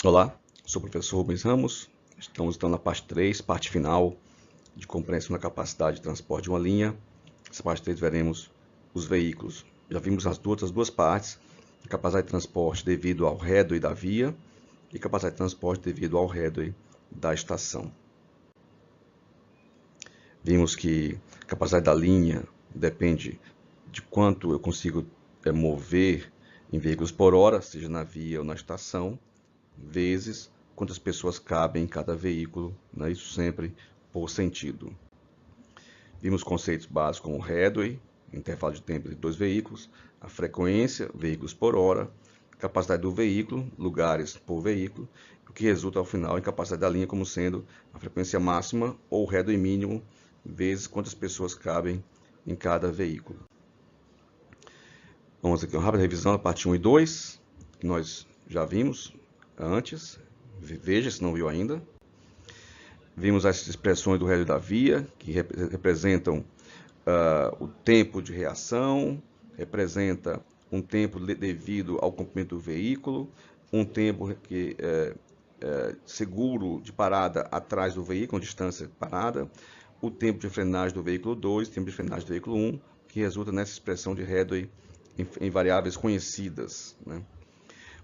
Olá, sou o professor Rubens Ramos. Estamos então na parte 3, parte final de compreensão da capacidade de transporte de uma linha. Nessa parte 3 veremos os veículos. Já vimos as duas partes, a capacidade de transporte devido ao headway da via e capacidade de transporte devido ao headway da estação. Vimos que a capacidade da linha depende de quanto eu consigo mover em veículos por hora, seja na via ou na estação, vezes quantas pessoas cabem em cada veículo, né? Isso sempre por sentido. Vimos conceitos básicos como headway, intervalo de tempo entre dois veículos, a frequência, veículos por hora, capacidade do veículo, lugares por veículo, o que resulta ao final em capacidade da linha como sendo a frequência máxima ou headway mínimo, vezes quantas pessoas cabem em cada veículo. Vamos aqui uma rápida revisão da parte 1 e 2, que nós já vimos antes. Veja se não viu ainda. Vimos as expressões do headway da via, que representam o tempo de reação, representa um tempo devido ao comprimento do veículo, um tempo que seguro de parada atrás do veículo, distância de parada, o tempo de frenagem do veículo 2, o tempo de frenagem do veículo 1, que resulta nessa expressão de headway em variáveis conhecidas, né?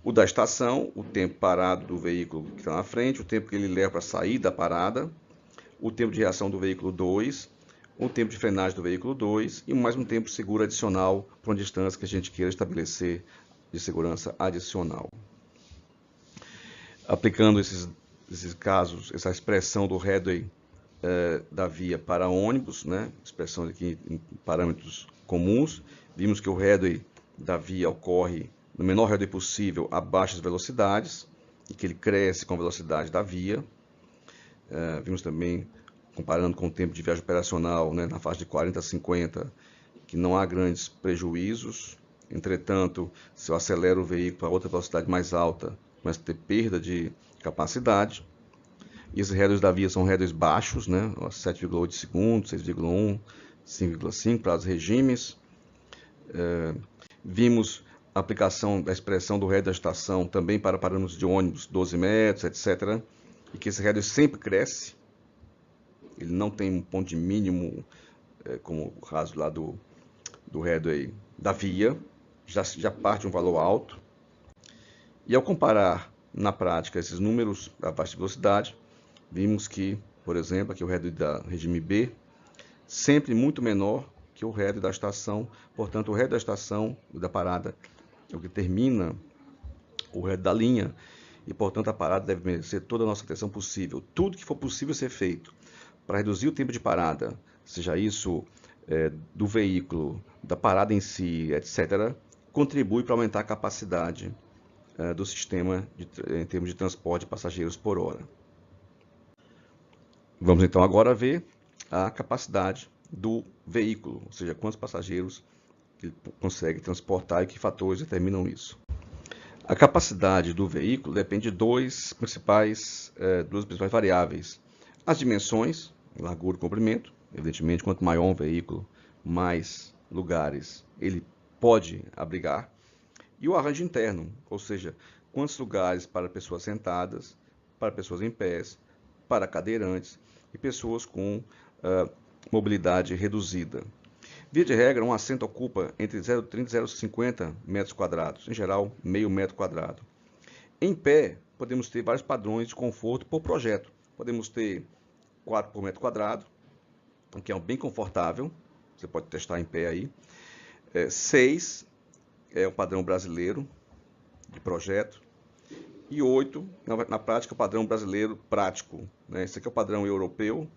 O da estação, o tempo parado do veículo que está na frente, o tempo que ele leva para sair da parada, o tempo de reação do veículo 2, o tempo de frenagem do veículo 2 e mais um tempo seguro adicional para uma distância que a gente queira estabelecer de segurança adicional. Aplicando esses casos, essa expressão do headway da via para ônibus, né? Expressão aqui em parâmetros comuns, vimos que o headway da via ocorre no menor headway possível a baixas velocidades e que ele cresce com a velocidade da via. Vimos também, comparando com o tempo de viagem operacional, né, na faixa de 40 a 50, que não há grandes prejuízos. Entretanto, se eu acelero o veículo para outra velocidade mais alta, começa a ter perda de capacidade. E esses headways da via são headways baixos, né, 7,8 segundos, 6,1, 5,5 para os regimes. Vimos a aplicação da expressão do headway da estação também para parâmetros de ônibus, 12 metros, etc. E que esse headway sempre cresce. Ele não tem um ponto de mínimo, como o caso lá do headway da via, já parte de um valor alto. E ao comparar na prática esses números a baixa velocidade, vimos que, por exemplo, aqui o headway da regime B, sempre muito menor que o headway da estação. Portanto, o headway da estação, da parada, é o que termina o headway da linha, e, portanto, a parada deve merecer toda a nossa atenção possível. Tudo que for possível ser feito para reduzir o tempo de parada, seja isso do veículo, da parada em si, etc., contribui para aumentar a capacidade do sistema em termos de transporte de passageiros por hora. Vamos então agora ver a capacidade do veículo, ou seja, quantos passageiros ele consegue transportar e que fatores determinam isso. A capacidade do veículo depende de duas principais variáveis. As dimensões, largura e comprimento. Evidentemente, quanto maior um veículo, mais lugares ele pode abrigar. E o arranjo interno, ou seja, quantos lugares para pessoas sentadas, para pessoas em pés, para cadeirantes e pessoas com mobilidade reduzida. Via de regra, um assento ocupa entre 0,30 e 0,50 metros quadrados, em geral, meio metro quadrado. Em pé, podemos ter vários padrões de conforto por projeto. Podemos ter 4 por metro quadrado, que é bem confortável, você pode testar em pé aí. 6 é o padrão brasileiro de projeto. E 8, na prática, o padrão brasileiro prático, né? Esse aqui é o padrão europeu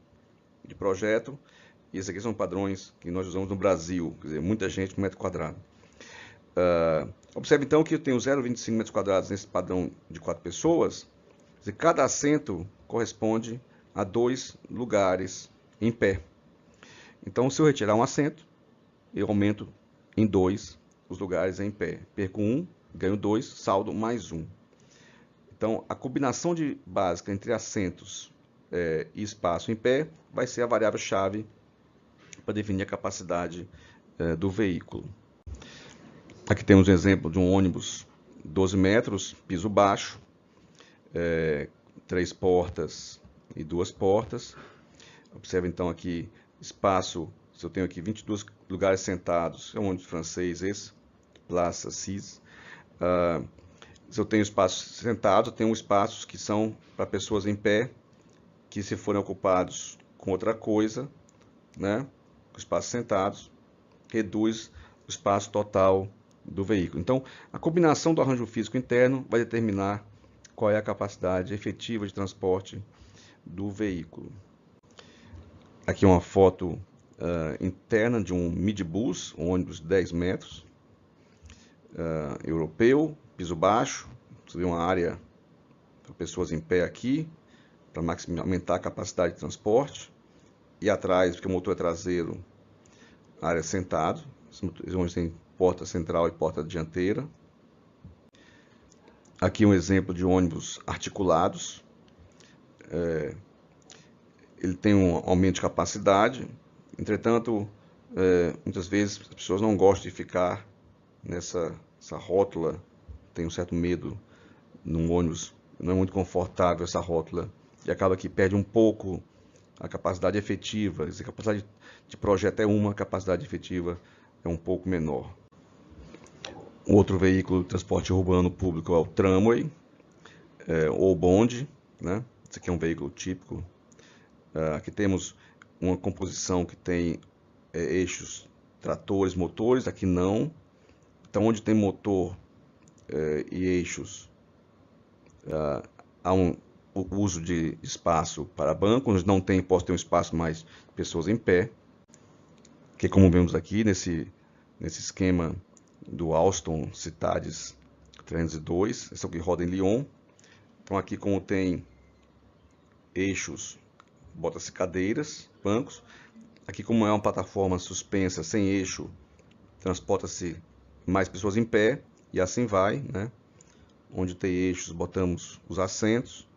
de projeto. E esses aqui são padrões que nós usamos no Brasil, quer dizer, muita gente por metro quadrado. Observe então que eu tenho 0,25 metros quadrados nesse padrão de 4 pessoas. Quer dizer, cada assento corresponde a 2 lugares em pé. Então, se eu retirar um assento, eu aumento em 2 os lugares em pé. Perco 1, ganho 2, saldo mais 1. Então, a combinação básica entre assentos e espaço em pé vai ser a variável-chave para definir a capacidade do veículo. Aqui temos um exemplo de um ônibus 12 metros, piso baixo, 3 portas e 2 portas. Observe então aqui espaço, se eu tenho aqui 22 lugares sentados, é um ônibus francês esse, Place Assise. Se eu tenho espaços sentados, eu tenho espaços que são para pessoas em pé, que se forem ocupados com outra coisa, né, espaços sentados, reduz o espaço total do veículo. Então, a combinação do arranjo físico interno vai determinar qual é a capacidade efetiva de transporte do veículo. Aqui uma foto interna de um midibus, um ônibus de 10 metros, europeu, piso baixo. Você vê uma área para pessoas em pé aqui, para aumentar a capacidade de transporte. E atrás, porque o motor é traseiro, área sentado. Esse ônibus tem porta central e porta dianteira. Aqui um exemplo de ônibus articulados. Ele tem um aumento de capacidade, entretanto, muitas vezes as pessoas não gostam de ficar nessa rótula, tem um certo medo num ônibus, não é muito confortável essa rótula, e acaba que perde um pouco a capacidade efetiva. A capacidade de projeto é uma, a capacidade efetiva é um pouco menor. Um outro veículo de transporte urbano público é o tramway, ou bonde, né? Esse aqui é um veículo típico. Aqui temos uma composição que tem eixos, tratores, motores, aqui não. Então, onde tem motor e eixos, há o uso de espaço para banco. Onde não tem, posso ter um espaço mais pessoas em pé, que é como vemos aqui nesse esquema do Alstom Citadis 302, esse é o que roda em Lyon. Então aqui, como tem eixos, bota-se cadeiras, bancos. Aqui, como é uma plataforma suspensa, sem eixo, transporta-se mais pessoas em pé, e assim vai, né? Onde tem eixos, botamos os assentos.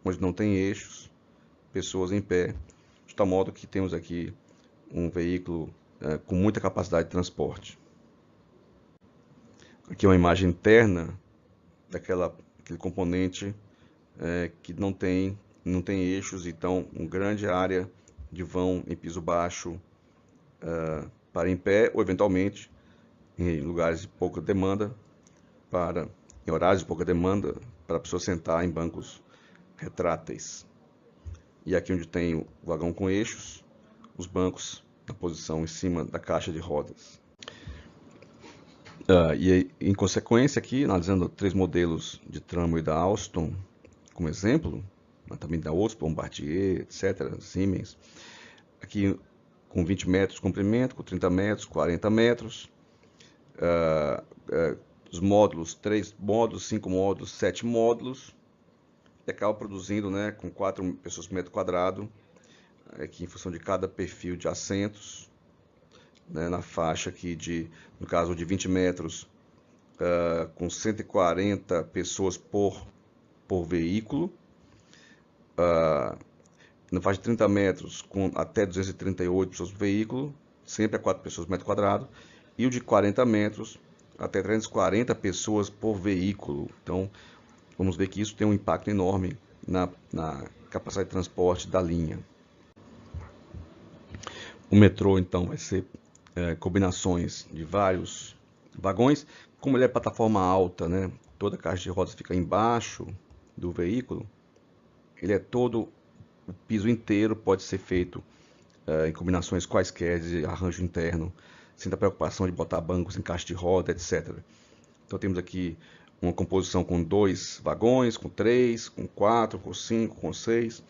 Onde não tem eixos, pessoas em pé. De tal modo que temos aqui um veículo com muita capacidade de transporte. Aqui é uma imagem interna daquele componente que não tem eixos, então uma grande área de vão em piso baixo para em pé, ou eventualmente em lugares de pouca demanda, em horários de pouca demanda, para a pessoa sentar em bancos retráteis. E aqui onde tem o vagão com eixos, os bancos na posição em cima da caixa de rodas. E em consequência aqui, analisando 3 modelos de tramway da Alstom como exemplo, mas também da outros, Bombardier, etc., Siemens, aqui com 20 metros de comprimento, com 30 metros, 40 metros, os módulos, 3 módulos, 5 módulos, 7 módulos, e acaba produzindo, né, com 4 pessoas por metro quadrado, aqui em função de cada perfil de assentos, né, na faixa aqui no caso de 20 metros, com 140 pessoas por veículo, na faixa de 30 metros com até 238 pessoas por veículo, sempre a 4 pessoas por metro quadrado, e o de 40 metros até 340 pessoas por veículo. Então, vamos ver que isso tem um impacto enorme na capacidade de transporte da linha. O metrô, então, vai ser combinações de vários vagões. Como ele é plataforma alta, né, toda a caixa de rodas fica embaixo do veículo, ele é todo, o piso inteiro pode ser feito em combinações quaisquer de arranjo interno, sem a preocupação de botar bancos em caixa de roda, etc. Então temos aqui uma composição com 2 vagões, com 3, com 4, com 5, com 6,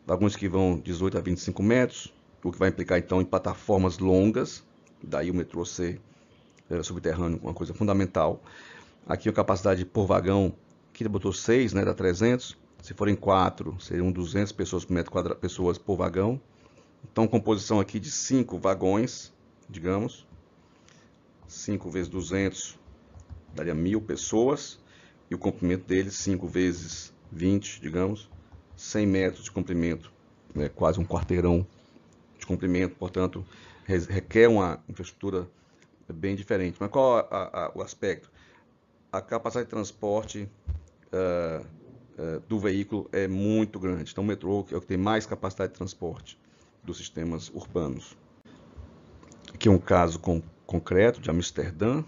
vagões que vão 18 a 25 metros, o que vai implicar então em plataformas longas, daí o metrô ser subterrâneo, uma coisa fundamental. Aqui a capacidade por vagão, aqui ele botou 6, né, dá 300, se forem 4, seriam 200 pessoas por metro quadrado, pessoas por vagão. Então, composição aqui de 5 vagões, digamos, 5 vezes 200 daria 1000 pessoas, e o comprimento deles 5 vezes 20, digamos, 100 metros de comprimento, né, quase um quarteirão de comprimento, portanto, requer uma infraestrutura bem diferente. Mas qual o aspecto? A capacidade de transporte do veículo é muito grande. Então o metrô é o que tem mais capacidade de transporte dos sistemas urbanos. Aqui é um caso concreto de Amsterdã.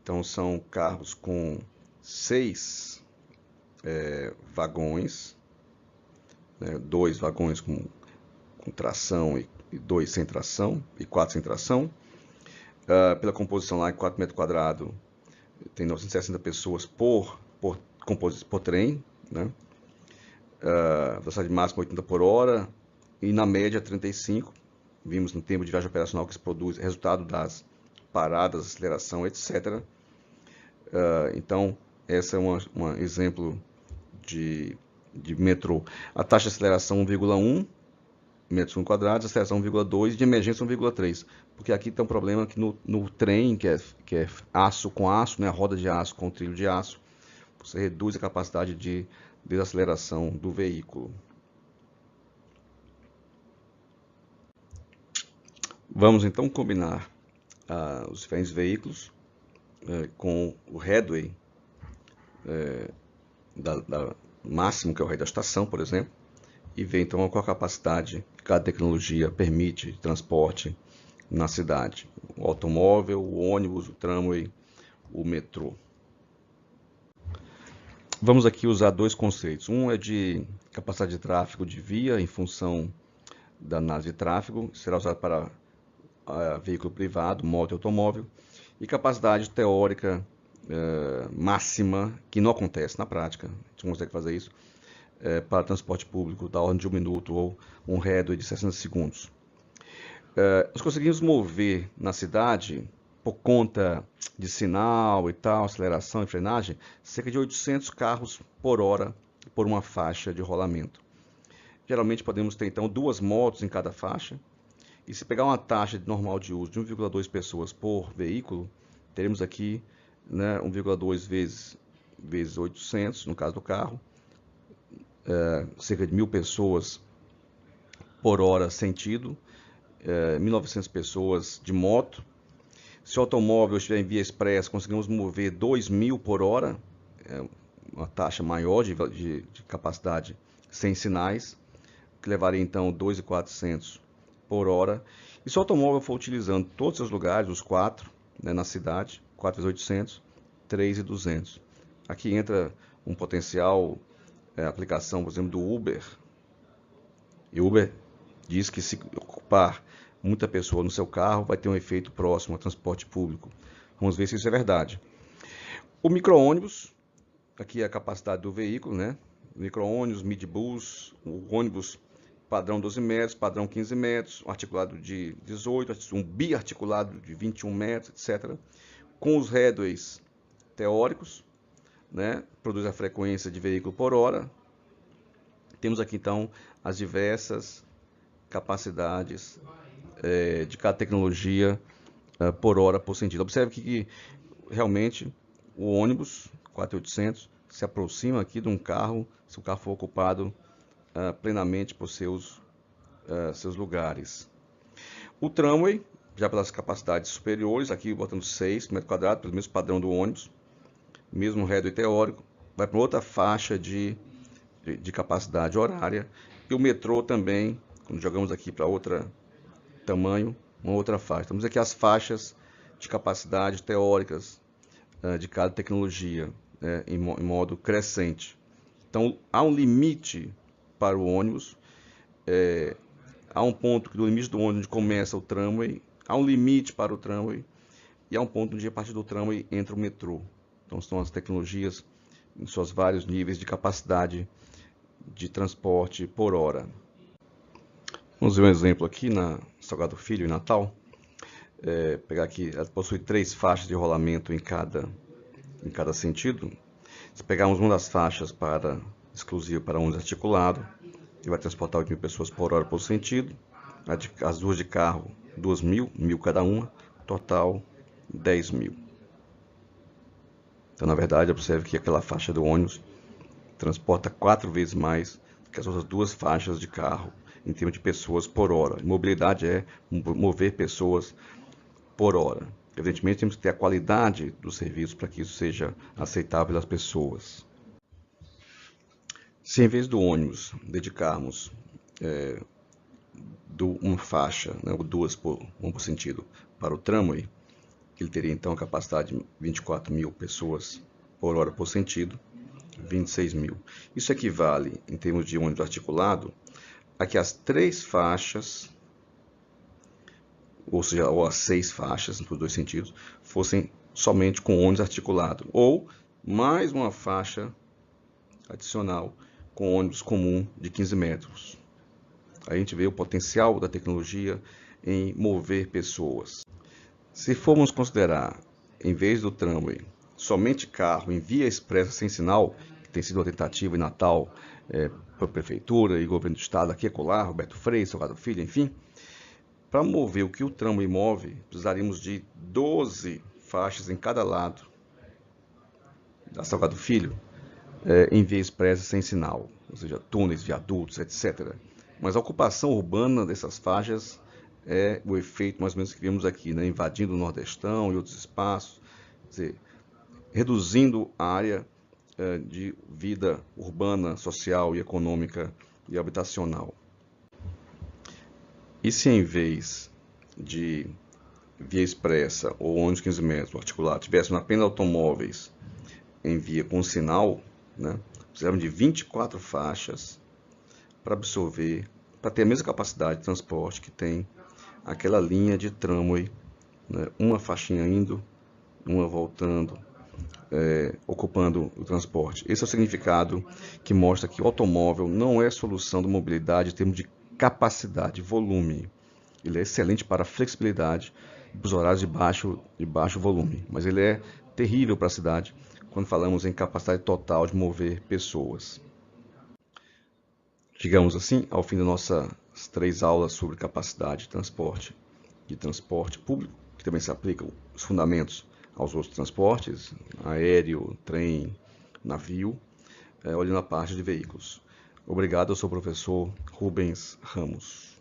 Então são carros com 6 vagões, né, 2 vagões com tração e 2 sem tração, e 4 sem tração. Pela composição lá, em 4 metros quadrados, tem 960 pessoas por trem, né? Velocidade máxima 80 por hora e na média 35. Vimos no tempo de viagem operacional que se produz resultado das paradas, aceleração, etc. Então, esse é um exemplo de metrô. A taxa de aceleração 1,1 metros quadrados, aceleração 1,2 e de emergência 1,3. Porque aqui tem um problema que no trem, que é aço com aço, né, a roda de aço com trilho de aço, você reduz a capacidade de desaceleração do veículo. Vamos então combinar os diferentes veículos com o headway máximo, que é o headway da estação, por exemplo, e ver então qual a capacidade que cada tecnologia permite de transporte na cidade. O automóvel, o ônibus, o tramway, o metrô. Vamos aqui usar 2 conceitos. Um é de capacidade de tráfego de via em função da análise de tráfego, será usado para veículo privado, moto e automóvel, e capacidade teórica máxima, que não acontece na prática, a gente não consegue fazer isso, para transporte público da ordem de 1 minuto ou um headway de 60 segundos. Nós conseguimos mover na cidade, por conta de sinal e tal, aceleração e frenagem, cerca de 800 carros por hora por uma faixa de rolamento. Geralmente podemos ter então 2 motos em cada faixa, e se pegar uma taxa normal de uso de 1,2 pessoas por veículo, teremos aqui, né, 1,2 vezes 800, no caso do carro, cerca de 1.000 pessoas por hora sentido, 1.900 pessoas de moto. Se o automóvel estiver em via expressa, conseguimos mover 2.000 por hora, uma taxa maior de capacidade sem sinais, que levaria então 2.400 por hora. E se o automóvel for utilizando todos os seus lugares, os 4, né, na cidade, 4 vezes 800, 3.200. Aqui entra um potencial aplicação, por exemplo, do Uber. E o Uber diz que se ocupar muita pessoa no seu carro, vai ter um efeito próximo ao transporte público. Vamos ver se isso é verdade. O micro-ônibus, aqui é a capacidade do veículo, né? Micro-ônibus, midibus, o ônibus padrão 12 metros, padrão 15 metros, um articulado de 18, um biarticulado de 21 metros, etc. Com os headways teóricos, né? Produz a frequência de veículo por hora. Temos aqui então as diversas capacidades de cada tecnologia por hora por sentido. Observe que realmente o ônibus 4800 se aproxima aqui de um carro, se o carro for ocupado plenamente por seus lugares. O tramway, já pelas capacidades superiores, aqui botando 6 metros quadrados, pelo mesmo padrão do ônibus, mesmo headway teórico, vai para outra faixa de capacidade horária. E o metrô também, quando jogamos aqui para outro tamanho, uma outra faixa. Temos aqui as faixas de capacidade teóricas de cada tecnologia, em modo crescente. Então, há um limite para o ônibus, há um ponto que do limite do ônibus começa o tramway, há um limite para o tramway, e há um ponto onde a partir do tramway entra o metrô. Então, são as tecnologias em seus vários níveis de capacidade de transporte por hora. Vamos ver um exemplo aqui na Salgado Filho, em Natal. Pegar aqui, ela possui 3 faixas de rolamento em cada sentido. Se pegarmos uma das faixas exclusiva para ônibus articulado, ele vai transportar 8.000 pessoas por hora por sentido. As 2 de carro, 2.000, 1.000 cada uma, total 10.000. Então, na verdade, observe que aquela faixa do ônibus transporta 4 vezes mais que as outras 2 faixas de carro, em termos de pessoas por hora. Mobilidade é mover pessoas por hora. Evidentemente, temos que ter a qualidade do serviço para que isso seja aceitável pelas pessoas. Se em vez do ônibus dedicarmos uma faixa, né, ou duas um por sentido, para o tramway, ele teria então a capacidade de 24.000 pessoas por hora por sentido, 26.000. Isso equivale, em termos de ônibus articulado, a que as 3 faixas, ou seja, ou as 6 faixas, nos 2 sentidos, fossem somente com ônibus articulado, ou mais uma faixa adicional com ônibus comum de 15 metros. A gente vê o potencial da tecnologia em mover pessoas. Se formos considerar, em vez do tramway, somente carro em via expressa sem sinal, que tem sido uma tentativa em Natal para a Prefeitura e Governo do Estado, aqui e acolá, Roberto Freire, Salgado Filho, enfim, para mover o que o tramway move, precisaríamos de 12 faixas em cada lado da Salgado Filho, em via expressa sem sinal, ou seja, túneis, viadutos, etc. Mas a ocupação urbana dessas faixas é o efeito mais ou menos que vimos aqui, né? Invadindo o Nordestão e outros espaços, quer dizer, reduzindo a área de vida urbana, social e econômica e habitacional. E se em vez de via expressa ou ônibus 15 metros articulado tivéssemos apenas automóveis em via com sinal, né? Precisamos de 24 faixas para absorver, para ter a mesma capacidade de transporte que tem aquela linha de tramway, né? Uma faixinha indo, uma voltando, ocupando o transporte. Esse é o significado que mostra que o automóvel não é solução de mobilidade em termos de capacidade, volume. Ele é excelente para a flexibilidade dos horários de baixo volume, mas ele é terrível para a cidade quando falamos em capacidade total de mover pessoas. Chegamos assim ao fim das nossas 3 aulas sobre capacidade de transporte público, que também se aplicam os fundamentos aos outros transportes, aéreo, trem, navio, olhando a parte de veículos. Obrigado, eu sou o professor Rubens Ramos.